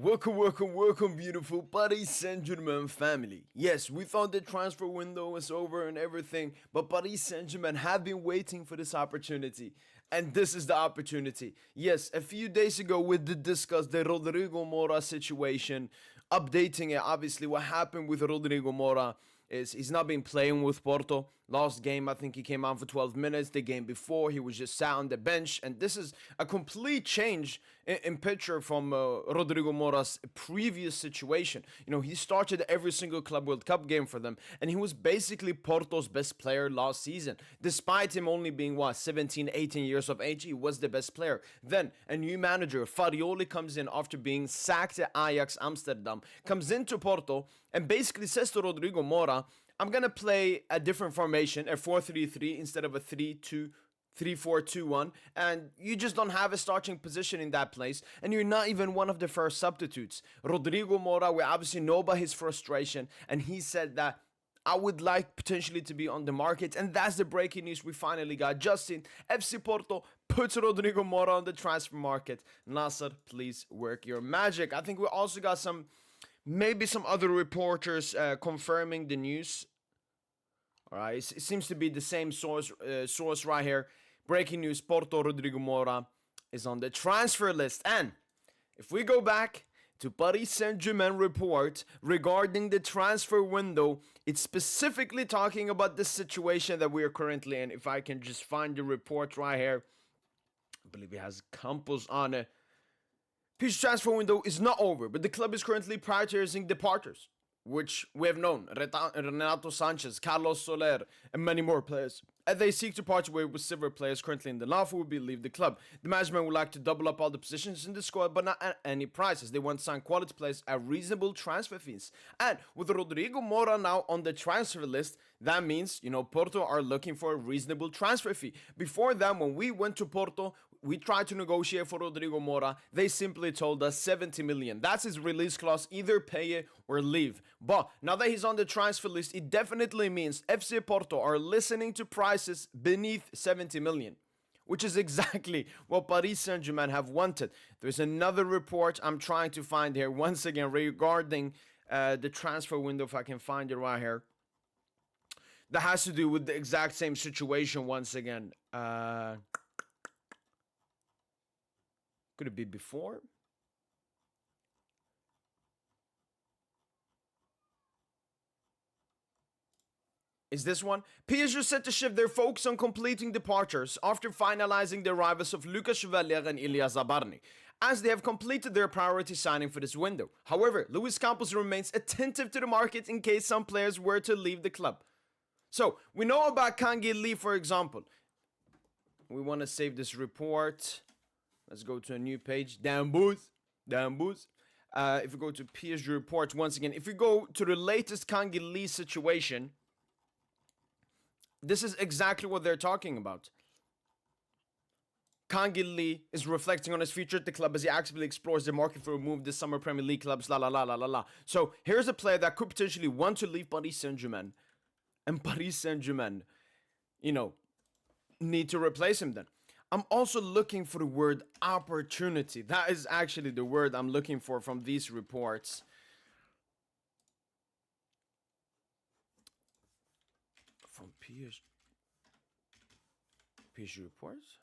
Welcome, beautiful Paris Saint-Germain family. Yes, we thought the transfer window was over and everything, but Paris Saint-Germain have been waiting for this opportunity, and this is the opportunity. Yes, a few days ago we did discuss the Rodrigo Mora situation, updating it, obviously, what happened with Rodrigo Mora. He's not been playing with Porto. Last game, I think he came on for 12 minutes. The game before, he was just sat on the bench. And this is a complete change in picture from Rodrigo Mora's previous situation. You know, he started every single Club World Cup game for them. And he was basically Porto's best player last season. Despite him only being, 17, 18 years of age, he was the best player. Then, a new manager, Farioli, comes in after being sacked at Ajax Amsterdam. Comes into Porto and basically says to Rodrigo Mora, I'm going to play a different formation, a 4-3-3 instead of a 3-4-2-1, and you just don't have a starting position in that place, and you're not even one of the first substitutes. Rodrigo Mora, we obviously know about his frustration, and he said that I would like potentially to be on the market, and that's the breaking news we finally got. Justin, FC Porto puts Rodrigo Mora on the transfer market. Nasser, please work your magic. I think we also got maybe some other reporters confirming the news. All right, it seems to be the same source right here. Breaking news: Porto Rodrigo Mora is on the transfer list. And if we go back to Paris Saint-Germain report regarding the transfer window, it's specifically talking about the situation that we are currently in. If I can just find the report right here, I believe it has Campos on it. PSG transfer window is not over, but the club is currently prioritizing departures, which we have known: Renato Sanchez, Carlos Soler, and many more players. As they seek to part ways with several players currently in the law who will leave the club. The management would like to double up all the positions in the squad, but not at any prices. They want to sign quality players at reasonable transfer fees. And with Rodrigo Mora now on the transfer list, that means, Porto are looking for a reasonable transfer fee. Before that, when we went to Porto, we tried to negotiate for Rodrigo Mora. They simply told us 70 million. That's his release clause. Either pay it or leave. But now that he's on the transfer list, it definitely means FC Porto are listening to prices beneath 70 million, which is exactly what Paris Saint-Germain have wanted. There's another report I'm trying to find here once again regarding the transfer window, if I can find it right here. That has to do with the exact same situation once again. Could it be before? Is this one? PSG are set to shift their focus on completing departures after finalizing the arrivals of Lucas Chevalier and Ilya Zabarny, as they have completed their priority signing for this window. However, Luis Campos remains attentive to the market in case some players were to leave the club. So, we know about Kangin Lee, for example. We want to save this report. Let's go to a new page. Damn boots. If we go to PSG report once again, if we go to the latest Kangin Lee situation, this is exactly what they're talking about. Kangin Lee is reflecting on his future at the club as he actively explores the market for a move this summer Premier League clubs, So here's a player that could potentially want to leave Paris Saint-Germain. And Paris Saint-Germain, need to replace him then. I'm also looking for the word opportunity. That is actually the word I'm looking for from these reports. From PSG reports?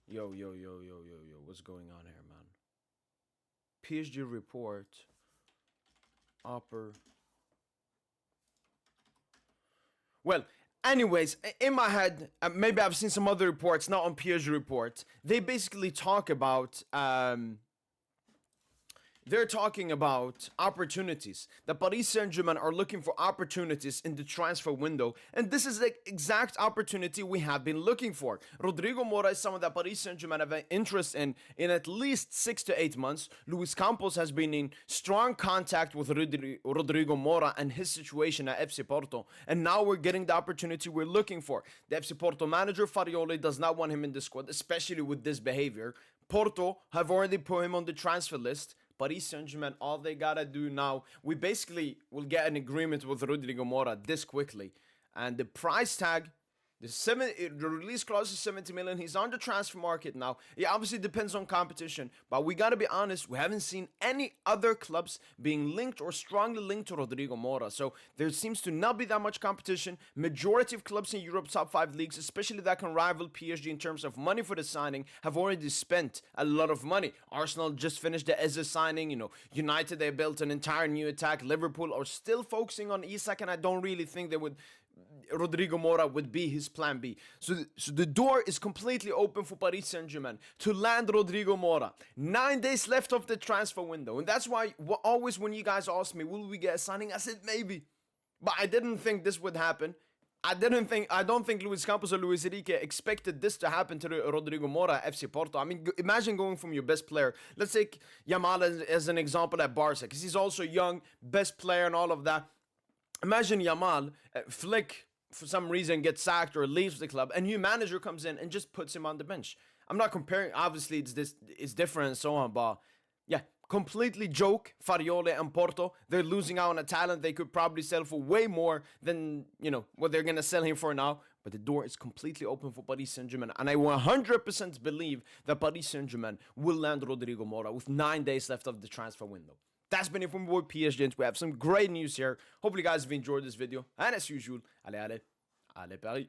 Yo, what's going on here, man? PSG report. Well, anyways, in my head, maybe I've seen some other reports, not on PSG report. They basically talk about they're talking about opportunities. The Paris Saint-Germain are looking for opportunities in the transfer window, and this is the exact opportunity we have been looking for. Rodrigo Mora is someone that Paris Saint-Germain have an interest in at least 6 to 8 months. Luis Campos has been in strong contact with Rodrigo Mora and his situation at FC Porto, and now we're getting the opportunity we're looking for. The FC Porto manager, Farioli, does not want him in the squad, especially with this behavior. Porto have already put him on the transfer list. Paris Saint-Germain, all they gotta do now, we basically will get an agreement with Rodrigo Mora this quickly. And the price tag The release clause is 70 million. He's on the transfer market now. It obviously depends on competition, but we gotta be honest. We haven't seen any other clubs being linked or strongly linked to Rodrigo Mora. So there seems to not be that much competition. Majority of clubs in Europe's top 5 leagues, especially that can rival PSG in terms of money for the signing, have already spent a lot of money. Arsenal just finished the Eze signing. United, they built an entire new attack. Liverpool are still focusing on Isak, and I don't really think they would. Rodrigo Mora would be his plan B. So the door is completely open for Paris Saint-Germain to land Rodrigo Mora. 9 days left of the transfer window. And that's why always when you guys ask me, will we get a signing? I said maybe. But I didn't think this would happen. I don't think Luis Campos or Luis Enrique expected this to happen to Rodrigo Mora at FC Porto. I mean, imagine going from your best player. Let's take Yamal as an example at Barca, because he's also young, best player and all of that. Imagine Yamal, Flick, for some reason, gets sacked or leaves the club, and new manager comes in and just puts him on the bench. I'm not comparing. Obviously, it's different and so on, but yeah, completely joke. Farioli and Porto, they're losing out on a talent they could probably sell for way more than what they're gonna sell him for now. But the door is completely open for Paris Saint-Germain, and I 100% believe that Paris Saint-Germain will land Rodrigo Mora with 9 days left of the transfer window. That's been it from my boy PSG. We have some great news here. Hopefully, you guys have enjoyed this video. And as usual, allez, Paris.